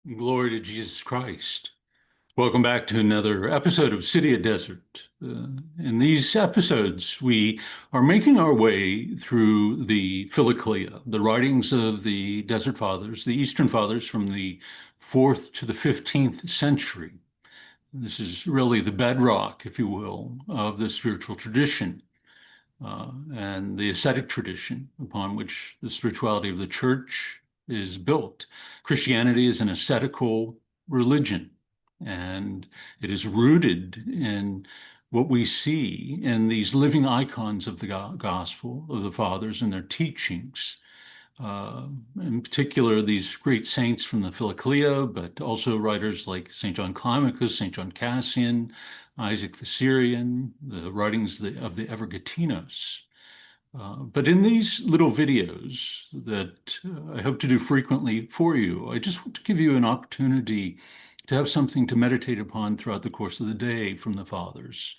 Glory to Jesus Christ. Welcome back to another episode of City of Desert. In these episodes, we are making our way through the Philokalia, the writings of the Desert Fathers, the Eastern Fathers from the 4th to the 15th century. This is really the bedrock, if you will, of the spiritual tradition and the ascetic tradition upon which the spirituality of the church is built. Christianity is an ascetical religion, and it is rooted in what we see in these living icons of the gospel of the fathers and their teachings. Uh, in particular, these great saints from the Philokalia, but also writers like St. John Climacus, St. John Cassian, Isaac the Syrian, the writings of the Evergetinos. But in these little videos that I hope to do frequently for you, I just want to give you an opportunity to have something to meditate upon throughout the course of the day from the fathers,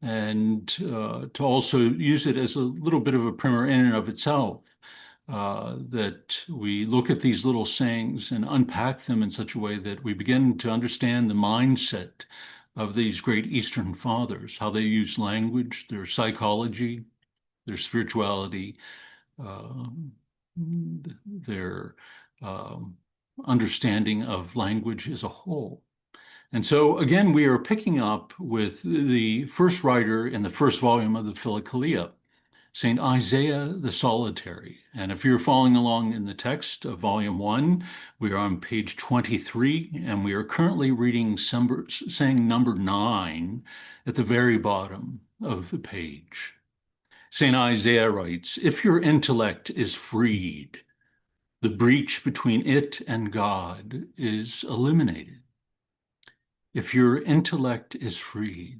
and to also use it as a little bit of a primer in and of itself. That we look at these little sayings and unpack them in such a way that we begin to understand the mindset of these great Eastern fathers, how they use language, their psychology, their spirituality, uh, their um, understanding of language as a whole. And so, again, we are picking up with the first writer in the first volume of the Philokalia, St. Isaiah the Solitary. And if you're following along in the text of volume 1, we are on page 23, and we are currently reading saying number 9 at the very bottom of the page. St. Isaiah writes, "If your intellect is freed, the breach between it and God is eliminated. If your intellect is freed."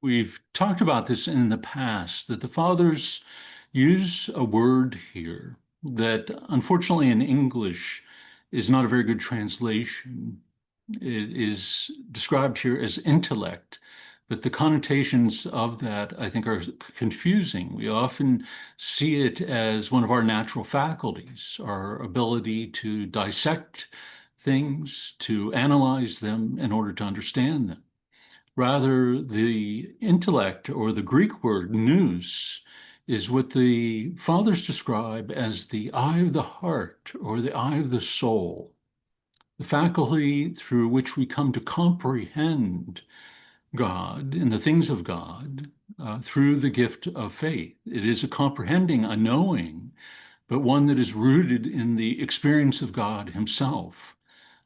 We've talked about this in the past, that the fathers use a word here that unfortunately in English is not a very good translation. It is described here as intellect, but the connotations of that, I think, are confusing. We often see it as one of our natural faculties, our ability to dissect things, to analyze them in order to understand them. Rather, the intellect, or the Greek word nous, is what the fathers describe as the eye of the heart or the eye of the soul, the faculty through which we come to comprehend God and the things of God through the gift of faith. It is a comprehending, a knowing, but one that is rooted in the experience of God Himself,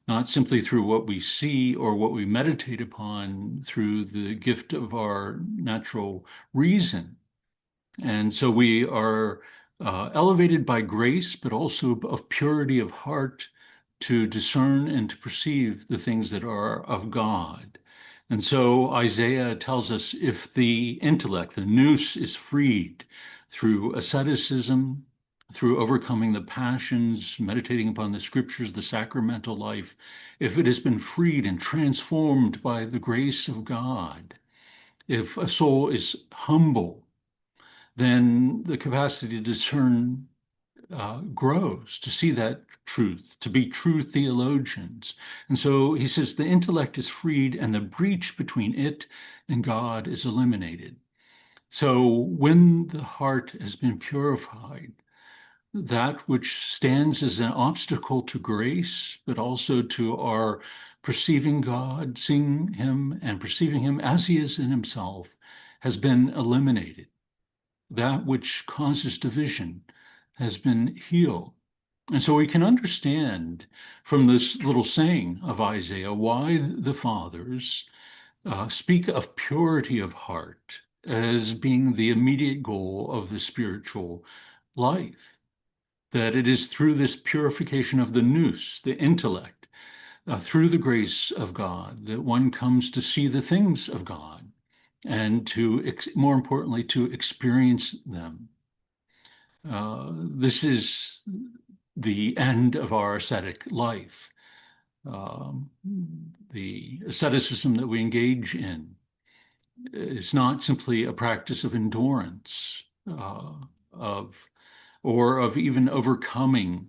not simply through what we see or what we meditate upon through the gift of our natural reason. And so we are elevated by grace, but also of purity of heart to discern and to perceive the things that are of God. And so Isaiah tells us if the intellect, the nous, is freed through asceticism, through overcoming the passions, meditating upon the scriptures, the sacramental life, if it has been freed and transformed by the grace of God, if a soul is humble, then the capacity to discern grows, to see that truth, to be true theologians. And so he says the intellect is freed and the breach between it and God is eliminated. So when the heart has been purified, that which stands as an obstacle to grace, but also to our perceiving God, seeing Him, and perceiving Him as He is in Himself, has been eliminated. That which causes division has been healed. And so we can understand from this little saying of Isaiah why the fathers speak of purity of heart as being the immediate goal of the spiritual life. That it is through this purification of the nous, the intellect, through the grace of God, that one comes to see the things of God and to, more importantly, to experience them. This is the end of our ascetic life. Um, the asceticism that we engage in is not simply a practice of endurance, of or of even overcoming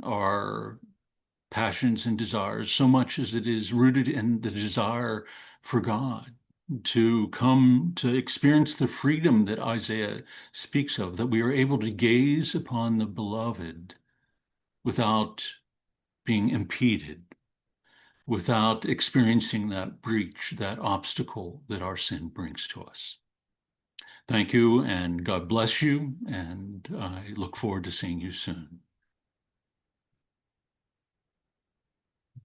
our passions and desires so much as it is rooted in the desire for God, to come to experience the freedom that Isaiah speaks of, that we are able to gaze upon the beloved without being impeded, without experiencing that breach, that obstacle that our sin brings to us. Thank you, and God bless you, and I look forward to seeing you soon.